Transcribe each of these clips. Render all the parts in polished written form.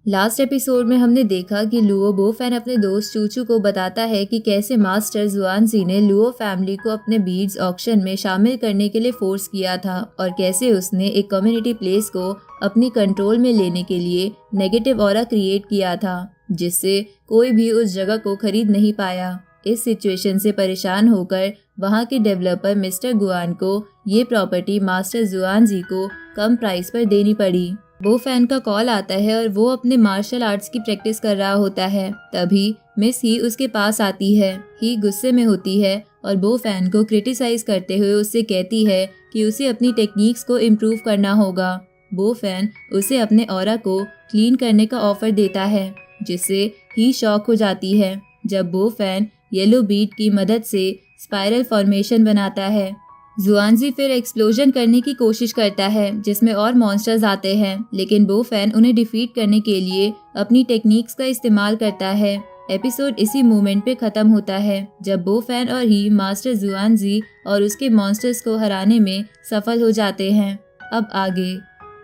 Last episode में हमने देखा कि लुओ बोफैन अपने दोस्त चूचू को बताता है कि कैसे मास्टर जुआनजी ने लुओ फैमिली को अपने बीड्स ऑक्शन में शामिल करने के लिए फोर्स किया था और कैसे उसने एक कम्युनिटी प्लेस को अपनी कंट्रोल में लेने के लिए नेगेटिव ऑरा क्रिएट किया था, जिससे कोई भी उस जगह को खरीद नहीं पाया। इस सिचुएशन से परेशान होकर वहाँ के डेवलपर मिस्टर गुआन को ये प्रॉपर्टी मास्टर जुआनजी को कम प्राइस पर देनी पड़ी। बोफैन का कॉल आता है और वो अपने मार्शल आर्ट्स की प्रैक्टिस कर रहा होता है। तभी मिस ही उसके पास आती है। ही गुस्से में होती है और बोफैन को क्रिटिसाइज करते हुए उससे कहती है कि उसे अपनी टेक्निक्स को इम्प्रूव करना होगा। बोफैन उसे अपने ऑरा को क्लीन करने का ऑफर देता है, जिससे ही शॉक हो जाती है जब बोफैन येलो बीट की मदद से स्पाइरल फॉर्मेशन बनाता है। जुआनजी फिर एक्सप्लोजन करने की कोशिश करता है जिसमें और मॉन्स्टर्स आते हैं, लेकिन बोफैन उन्हें डिफीट करने के लिए अपनी टेक्निक्स का इस्तेमाल करता है। एपिसोड इसी मोमेंट पे खत्म होता है जब बोफैन और ही मास्टर जुआनजी और उसके मॉन्स्टर्स को हराने में सफल हो जाते हैं। अब आगे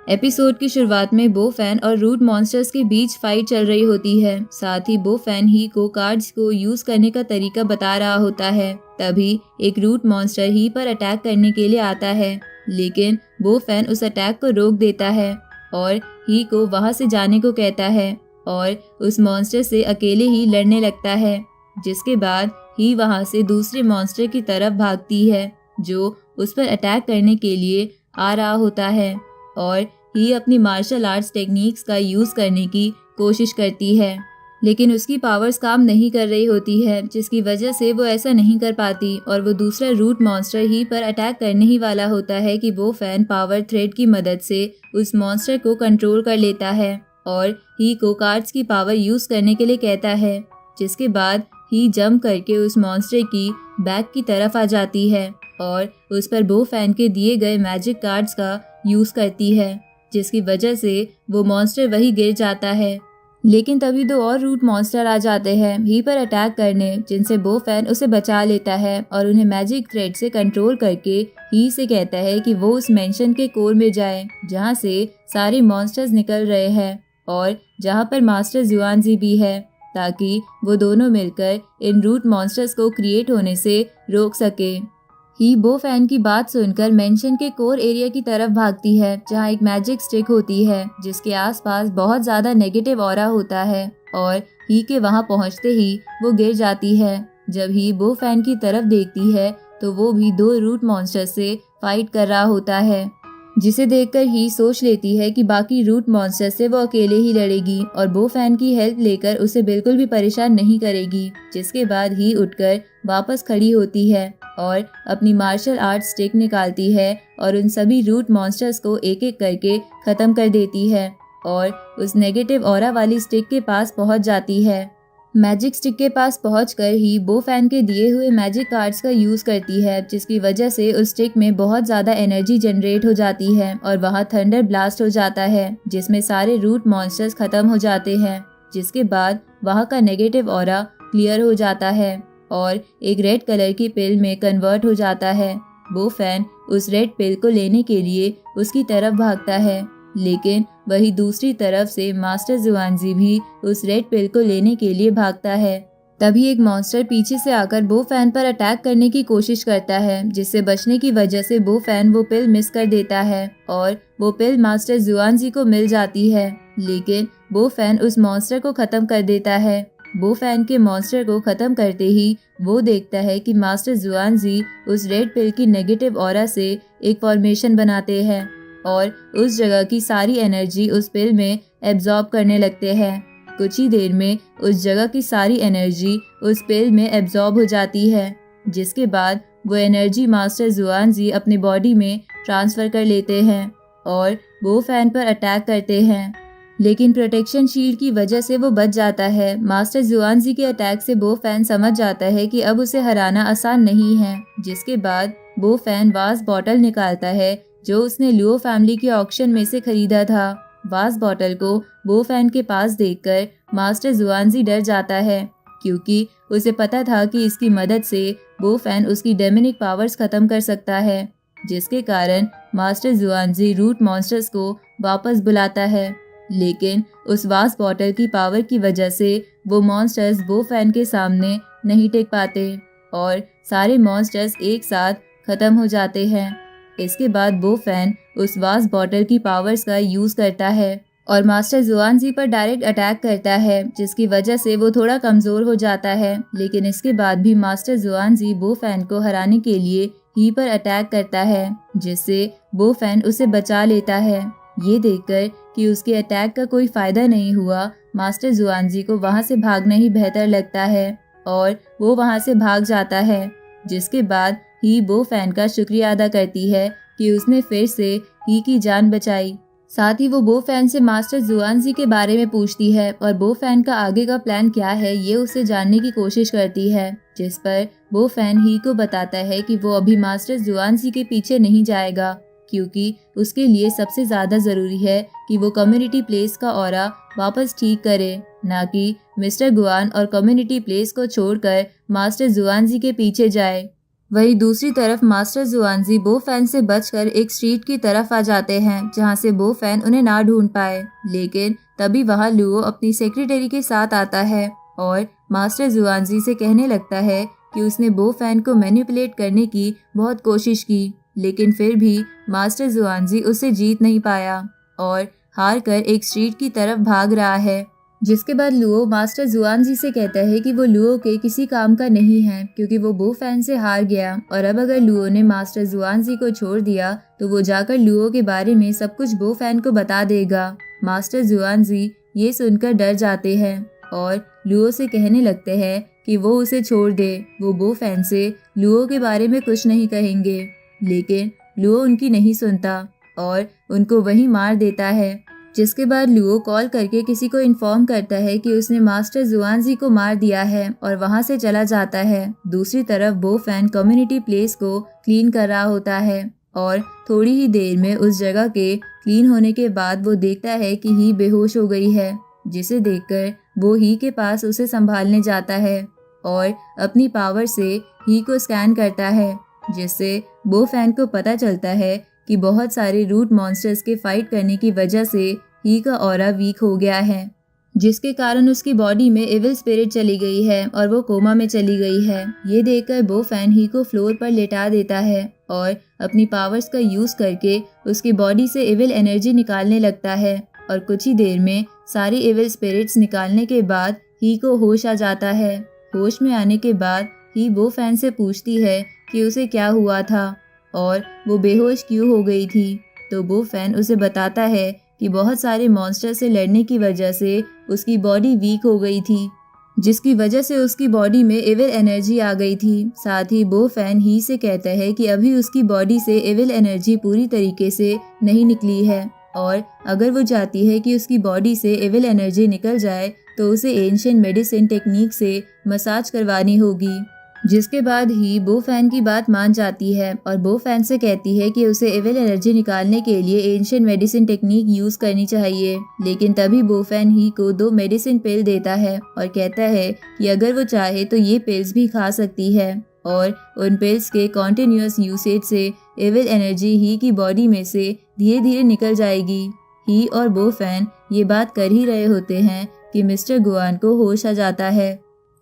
एपिसोड की शुरुआत में बोफैन और रूट मॉन्स्टर्स के बीच फाइट चल रही होती है। साथ ही बोफैन ही को कार्ड्स को यूज करने का तरीका बता रहा होता है। तभी एक रूट मॉन्स्टर ही पर अटैक करने के लिए आता है, लेकिन बोफैन उस अटैक को रोक देता है और ही को वहां से जाने को कहता है और उस मॉन्स्टर से अकेले ही लड़ने लगता है। जिसके बाद ही वहां से दूसरे मॉन्स्टर की तरफ भागती है जो उस पर अटैक करने के लिए आ रहा होता है और ही अपनी मार्शल आर्ट्स टेक्निक्स का यूज करने की कोशिश करती है, लेकिन उसकी पावर्स काम नहीं कर रही होती है, जिसकी वजह से वो ऐसा नहीं कर पाती और वो दूसरा रूट मॉन्स्टर ही पर अटैक करने ही वाला होता है कि बोफैन पावर थ्रेड की मदद से उस मॉन्स्टर को कंट्रोल कर लेता है और ही को कार्ड्स की पावर यूज करने के लिए कहता है। जिसके बाद ही जंप करके उस मॉन्स्टर की बैक की तरफ आ जाती है और उस पर बोफैन के दिए गए मैजिक कार्ड्स का यूज करती है, जिसकी वजह से वो मॉन्स्टर वही गिर जाता है। लेकिन तभी दो और रूट मॉन्स्टर आ जाते हैं ही पर अटैक करने, जिनसे बोफैन उसे बचा लेता है और उन्हें मैजिक थ्रेड से कंट्रोल करके ही से कहता है कि वो उस मेंशन के कोर में जाए जहाँ से सारे मॉन्स्टर्स निकल रहे हैं और जहाँ पर मास्टर जुआनजी भी है, ताकि वो दोनों मिलकर इन रूट मॉन्स्टर्स को क्रिएट होने से रोक सके। ही बोफैन की बात सुनकर मेंशन के कोर एरिया की तरफ भागती है जहाँ एक मैजिक स्टिक होती है जिसके आसपास बहुत ज्यादा नेगेटिव ऑरा होता है और ही के वहां पहुंचते ही वो गिर जाती है। जब ही बोफैन की तरफ देखती है तो वो भी दो रूट मॉन्स्टर से फाइट कर रहा होता है, जिसे देखकर ही सोच लेती है कि बाकी रूट मॉन्स्टर से वो अकेले ही लड़ेगी और बोफैन की हेल्प लेकर उसे बिल्कुल भी परेशान नहीं करेगी। जिसके बाद ही उठकर वापस खड़ी होती है और अपनी मार्शल आर्ट स्टिक निकालती है और उन सभी रूट मॉन्स्टर्स को एक एक करके खत्म कर देती है और उस नेगेटिव ऑरा वाली स्टिक के पास पहुंच जाती है। मैजिक स्टिक के पास पहुंचकर ही बोफैन के दिए हुए मैजिक कार्ड्स का यूज करती है, जिसकी वजह से उस स्टिक में बहुत ज्यादा एनर्जी जनरेट हो जाती है और वहां थंडर ब्लास्ट हो जाता है, जिसमें सारे रूट मॉन्स्टर्स खत्म हो जाते हैं। जिसके बाद वहां का नेगेटिव ऑरा क्लियर हो जाता है और एक रेड कलर की पिल में कन्वर्ट हो जाता है। बोफैन उस रेड पिल को लेने के लिए उसकी तरफ भागता है, लेकिन वही दूसरी तरफ से मास्टर जुआनजी भी उस रेड पिल को लेने के लिए भागता है। तभी एक मॉन्स्टर पीछे से आकर बोफैन पर अटैक करने की कोशिश करता है, जिससे बचने की वजह से बोफैन वो पिल मिस कर देता है और वो पिल मास्टर जुआनजी को मिल जाती है, लेकिन बोफैन उस मॉन्स्टर को खत्म कर देता है। बोफैन के मॉन्स्टर को खत्म करते ही वो देखता है कि मास्टर जुआनजी उस रेड पिल की नेगेटिव ऑरा से एक फॉर्मेशन बनाते हैं और उस जगह की सारी एनर्जी उस पिल में एब्जॉर्ब करने लगते हैं। कुछ ही देर में उस जगह की सारी एनर्जी उस पिल में एब्जॉर्ब हो जाती है, जिसके बाद वो एनर्जी मास्टर जुआनजी अपनी बॉडी में ट्रांसफर कर लेते हैं और बोफैन पर अटैक करते हैं, लेकिन प्रोटेक्शन शील्ड की वजह से वो बच जाता है। मास्टर जुआनजी के अटैक से बोफैन समझ जाता है कि अब उसे हराना आसान नहीं है। जिसके बाद बोफैन वास बॉटल निकालता है जो उसने लुओ फैमिली के ऑक्शन में से खरीदा था। वास बॉटल को बोफैन के पास देखकर मास्टर जुआनजी डर जाता है, क्योंकि उसे पता था कि इसकी मदद से बोफैन उसकी डेमोनिक पावर्स खत्म कर सकता है, जिसके कारण मास्टर जुआनजी रूट मॉन्स्टर्स को वापस बुलाता है लेकिन उस वास्ट बॉटल की पावर की वजह से वो मॉन्स्टर्स बो फैन के सामने नहीं टिक पाते और सारे मॉन्स्टर्स एक साथ खत्म हो जाते हैं। इसके बाद बो फैन उस वास्ट बॉटल की पावर्स का यूज करता है और मास्टर जुआनजी पर डायरेक्ट अटैक करता है, जिसकी वजह से वो थोड़ा कमजोर हो जाता है। लेकिन इसके बाद भी मास्टर जुआनजी बो फैन को हराने के लिए ही पर अटैक करता है, जिससे बो फैन उसे बचा लेता है। ये देखकर कि उसके अटैक का कोई फायदा नहीं हुआ, मास्टर जुआनजी को वहां से भागना ही बेहतर लगता है और वो वहां से भाग जाता है। जिसके बाद ही बो फैन का शुक्रिया अदा करती है कि उसने फिर से ही की जान बचाई। साथ ही वो बो फैन से मास्टर जुआनजी के बारे में पूछती है और बो फैन का आगे का प्लान क्या है ये उसे जानने की कोशिश करती है, जिस पर बो फैन ही को बताता है कि वो अभी मास्टर जुआनजी के पीछे नहीं जाएगा, क्योंकि उसके लिए सबसे ज्यादा जरूरी है कि वो कम्युनिटी प्लेस का ऑरा वापस ठीक करे, ना कि मिस्टर गुआन और कम्युनिटी प्लेस को छोड़कर मास्टर जुआनजी के पीछे जाए। वहीं दूसरी तरफ मास्टर जुआनजी बो फैन से बचकर एक स्ट्रीट की तरफ आ जाते हैं, जहां से बो फैन उन्हें ना ढूंढ पाए। लेकिन तभी वहां लुओ अपनी सेक्रेटरी के साथ आता है और मास्टर जुआनजी से कहने लगता है कि उसने बो फैन को मैनिपुलेट करने की बहुत कोशिश की, लेकिन फिर भी मास्टर जुआनजी उसे जीत नहीं पाया और हार कर एक स्ट्रीट की तरफ भाग रहा है। जिसके बाद लुओ मास्टर जुआनजी से कहता है कि वो लुओ के किसी काम का नहीं है, क्योंकि वो बो फैन से हार गया और अब अगर लुओ ने मास्टर जुआनजी को छोड़ दिया तो वो जाकर लुओ के बारे में सब कुछ बो फैन को बता देगा। मास्टर जुआनजी ये सुनकर डर जाते हैं और लुओ से कहने लगते हैं कि वो उसे छोड़ दे, वो बो फैन से लुओ के बारे में कुछ नहीं कहेंगे। लेकिन लुओ उनकी नहीं सुनता और उनको वहीं मार देता है। जिसके बाद लुओ कॉल करके किसी को इन्फॉर्म करता है कि उसने मास्टर जुआनजी को मार दिया है और वहां से चला जाता है। दूसरी तरफ बो फैन कम्युनिटी प्लेस को क्लीन कर रहा होता है और थोड़ी ही देर में उस जगह के क्लीन होने के बाद वो देखता है कि ही बेहोश हो गई है, जिसे देखकर वो ही के पास उसे संभालने जाता है और अपनी पावर से ही को स्कैन करता है, जिससे बो फैन को पता चलता है कि बहुत सारे रूट मॉन्स्टर्स के फाइट करने की वजह से ही का ऑरा वीक हो गया है, जिसके कारण उसकी बॉडी में एविल स्पिरिट चली गई है और वो कोमा में चली गई है। ये देखकर बो फैन ही को फ्लोर पर लेटा देता है और अपनी पावर्स का यूज करके उसकी बॉडी से एविल एनर्जी निकालने लगता है और कुछ ही देर में सारी एविल स्पिरिट्स निकालने के बाद ही को होश आ जाता है। होश में आने के बाद ही बो फैन से पूछती है कि उसे क्या हुआ था और वो बेहोश क्यों हो गई थी। तो बो फैन उसे बताता है कि बहुत सारे मॉन्स्टर से लड़ने की वजह से उसकी बॉडी वीक हो गई थी, जिसकी वजह से उसकी बॉडी में एविल एनर्जी आ गई थी। साथ ही बो फैन ही से कहता है कि अभी उसकी बॉडी से एविल एनर्जी पूरी तरीके से नहीं निकली है और अगर वो चाहती है कि उसकी बॉडी से एविल एनर्जी निकल जाए तो उसे एंशिएंट मेडिसिन टेक्निक से मसाज करवानी होगी। जिसके बाद ही बो फैन की बात मान जाती है और बो फैन से कहती है कि उसे एविल एनर्जी निकालने के लिए एंशिएंट मेडिसिन टेक्निक यूज करनी चाहिए। लेकिन तभी बो फैन ही को 2 मेडिसिन पिल देता है और कहता है कि अगर वो चाहे तो ये पिल्स भी खा सकती है और उन पिल्स के कॉन्टिन्यूअस यूसेज से एविल एनर्जी ही की बॉडी में से धीरे धीरे निकल जाएगी। ही और बो फैन ये बात कर ही रहे होते हैं कि मिस्टर गुआन को होश आ जाता है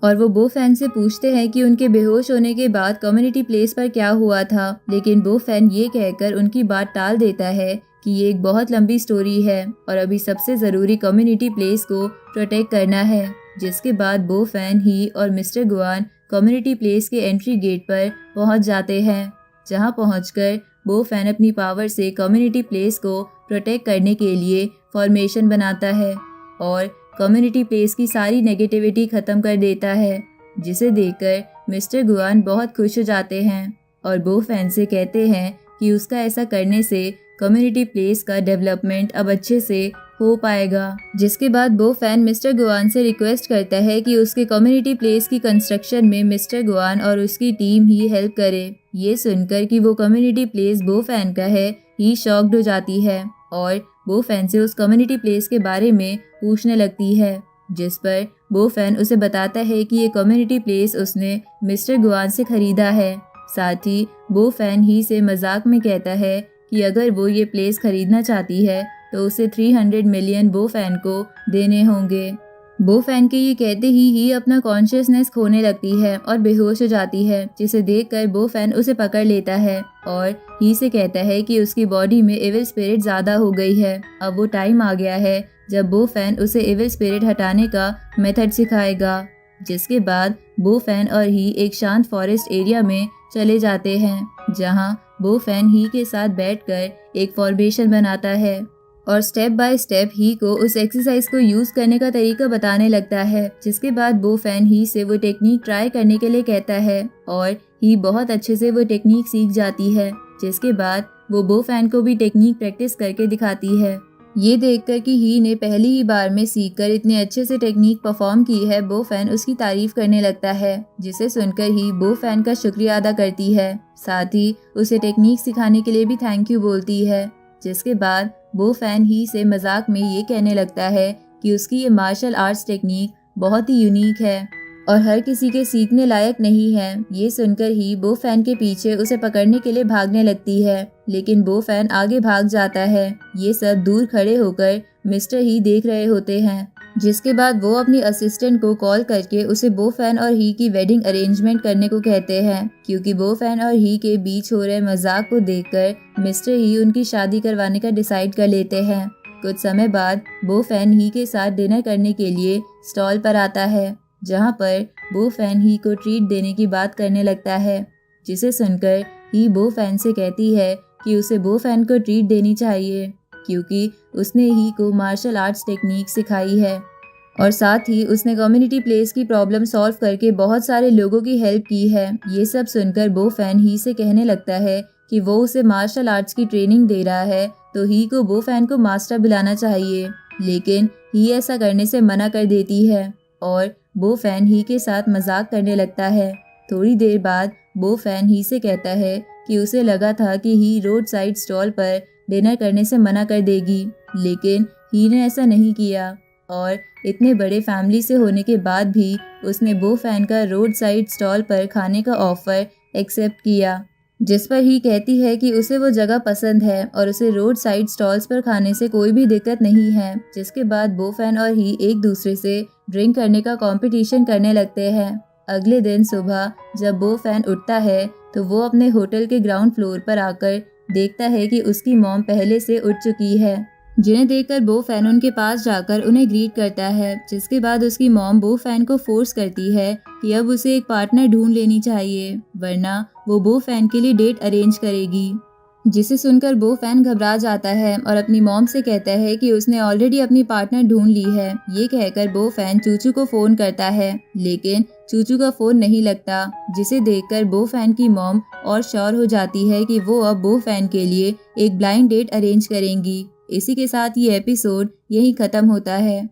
और वो बो फैन से पूछते हैं कि उनके बेहोश होने के बाद कम्युनिटी प्लेस पर क्या हुआ था। लेकिन बो फैन ये कहकर उनकी बात टाल देता है कि ये एक बहुत लंबी स्टोरी है और अभी सबसे ज़रूरी कम्युनिटी प्लेस को प्रोटेक्ट करना है। जिसके बाद बो फैन ही और मिस्टर गुआन कम्युनिटी प्लेस के एंट्री गेट पर पहुंच जाते हैं, जहां पहुंचकर बो फैन अपनी पावर से कम्युनिटी प्लेस को प्रोटेक्ट करने के लिए फॉर्मेशन बनाता है और कम्युनिटी प्लेस की सारी नेगेटिविटी खत्म कर देता है, जिसे देखकर मिस्टर गुआन बहुत खुश हो जाते हैं और बो फैन से कहते हैं कि उसका ऐसा करने से कम्युनिटी प्लेस का डेवलपमेंट अब अच्छे से हो पाएगा। जिसके बाद बो फैन मिस्टर गुआन से रिक्वेस्ट करता है कि उसके कम्युनिटी प्लेस की कंस्ट्रक्शन में मिस्टर गुआन और उसकी टीम ही हेल्प करे। ये सुनकर कि वो कम्युनिटी प्लेस बो फैन का है, ही शॉक्ड हो जाती है और बो फैन से उस कम्युनिटी प्लेस के बारे में पूछने लगती है, जिस पर बो फैन उसे बताता है कि ये कम्युनिटी प्लेस उसने मिस्टर गुआन से खरीदा है। साथ ही बो फैन ही से मजाक में कहता है कि अगर वो ये प्लेस खरीदना चाहती है तो उसे 300 मिलियन बो फैन को देने होंगे। बो फैन के ये कहते ही अपना कॉन्शियसनेस खोने लगती है और बेहोश हो जाती है, जिसे देखकर बो फैन उसे पकड़ लेता है और ही से कहता है कि उसकी बॉडी में इविल स्पिरिट ज़्यादा हो गई है। अब वो टाइम आ गया है जब बो फैन उसे इविल स्पिरिट हटाने का मेथड सिखाएगा। जिसके बाद बो फैन और ही एक शांत फॉरेस्ट एरिया में चले जाते हैं, जहां बो फैन ही के साथ बैठकर एक फॉर्मेशन बनाता है और स्टेप बाय स्टेप ही को उस एक्सरसाइज को यूज करने का तरीका बताने लगता है। जिसके बाद बो फैन ही से वो टेक्निक ट्राई करने के लिए कहता है और ही बहुत अच्छे से वो टेक्निक सीख जाती है। जिसके बाद वो बो फैन को भी टेक्निक प्रैक्टिस करके दिखाती है। ये देखकर कि ही ने पहली ही बार में सीखकर इतने अच्छे से टेक्निक परफॉर्म की है, बो फैन उसकी तारीफ करने लगता है, जिसे सुनकर ही बो फैन का शुक्रिया अदा करती है। साथ ही उसे टेक्निक सिखाने के लिए भी थैंक यू बोलती है। जिसके बाद बो फैन ही से मजाक में ये कहने लगता है कि उसकी ये मार्शल आर्ट्स टेक्निक बहुत ही यूनिक है और हर किसी के सीखने लायक नहीं है। ये सुनकर ही बो फैन के पीछे उसे पकड़ने के लिए भागने लगती है, लेकिन बो फैन आगे भाग जाता है। ये सब दूर खड़े होकर मिस्टर ही देख रहे होते हैं। जिसके बाद वो अपनी असिस्टेंट को कॉल करके उसे बो फैन और ही की वेडिंग अरेंजमेंट करने को कहते हैं, क्योंकि बो फैन और ही के बीच हो रहे मजाक को देखकर मिस्टर ही उनकी शादी करवाने का डिसाइड कर लेते हैं। कुछ समय बाद बो फैन ही के साथ डिनर करने के लिए स्टॉल पर आता है, जहां पर बो फैन ही को ट्रीट देने की बात करने लगता है। जिसे सुनकर ही बो फैन से कहती है कि उसे बो फैन को ट्रीट देनी चाहिए, क्योंकि उसने ही को मार्शल आर्ट्स टेक्निक सिखाई है और साथ ही उसने कम्युनिटी प्लेस की प्रॉब्लम सॉल्व करके बहुत सारे लोगों की हेल्प की है। ये सब सुनकर बो फैन ही से कहने लगता है कि वो उसे मार्शल आर्ट्स की ट्रेनिंग दे रहा है, तो ही को बो फैन को मास्टर बुलाना चाहिए। लेकिन ही ऐसा करने से मना कर देती है और बो फैन ही के साथ मजाक करने लगता है। थोड़ी देर बाद बो फैन ही से कहता है कि उसे लगा था कि ही रोड साइड स्टॉल पर डिनर करने से मना कर देगी, लेकिन ही ने ऐसा नहीं किया और इतने बड़े फैमिली से होने के बाद भी उसने बो फैन का रोड साइड स्टॉल पर खाने का ऑफर एक्सेप्ट किया। जिस पर ही कहती है कि उसे वो जगह पसंद है और उसे रोड साइड स्टॉल्स पर खाने से कोई भी दिक्कत नहीं है। जिसके बाद बो फैन और ही एक दूसरे से ड्रिंक करने का कंपटीशन करने लगते हैं। अगले दिन सुबह जब बो फैन उठता है तो वो अपने होटल के ग्राउंड फ्लोर पर आकर देखता है कि उसकी मॉम पहले से उठ चुकी है, जिन्हें देखकर बो फैन उनके पास जाकर उन्हें ग्रीट करता है। जिसके बाद उसकी मॉम बो फैन को फोर्स करती है कि अब उसे एक पार्टनर ढूंढ लेनी चाहिए, वरना वो बो फैन के लिए डेट अरेंज करेगी। जिसे सुनकर बो फैन घबरा जाता है और अपनी मॉम से कहता है कि उसने ऑलरेडी अपनी पार्टनर ढूंढ ली है। ये कहकर बो फैन चूचू को फोन करता है, लेकिन चूचू का फोन नहीं लगता, जिसे देखकर बो फैन की मॉम और श्योर हो जाती है कि वो अब बो फैन के लिए एक ब्लाइंड डेट अरेंज करेंगी। इसी के साथ ये एपिसोड यहीं खत्म होता है।